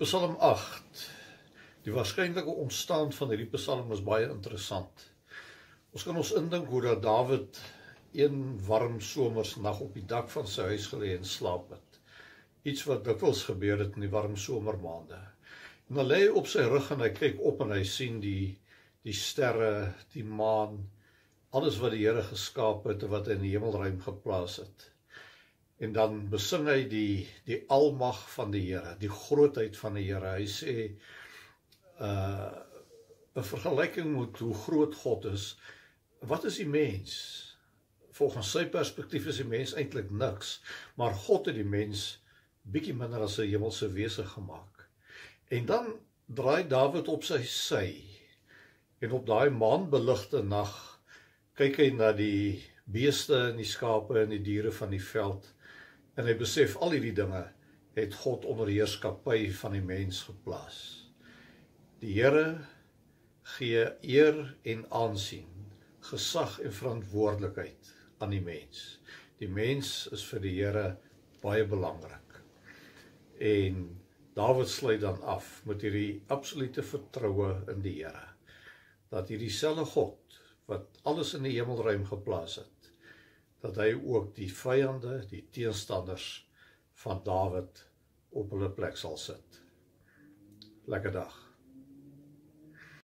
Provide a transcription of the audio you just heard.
Psalm 8. Die waarskynlike ontstaan van hierdie psalm is baie interessant. Ons kan ons indink hoe dat Dawid een warm somersnag op die dak van sy huis gelê en slaap het. Iets wat dikwels gebeur het in die warm somermaande. En dan lê hy op sy rug en hy kyk op en hy sien die sterre, die maan, alles wat die Here geskaap het en wat hy in die hemelruim geplaas het. En dan besing hy die almag van die Here, die grootheid van die Here. Hy sê, 'n vergelyking met hoe groot God is, wat is die mens? Volgens sy perspektief is die mens eintlik niks, maar God het die mens bietjie minder as 'n hemelse wese gemaak. En dan draai Dawid op sy sy, en op daai maanbeligte nag kyk hy na die beeste en die skape en die diere van die veld, en hy besef al hierdie dinge het God onder heerskappy van die mens geplaas. Die Here gee eer en aansien, gesag en verantwoordelikheid aan die mens. Die mens is vir die Here baie belangrik. En Dawid sluit dan af met hierdie absolute vertroue in die Here, dat hierdie selfde God wat alles in die hemelruim geplaas het, dat hy ook die vyande, die teenstanders van Dawid op hulle plek sal sit. Lekker dag.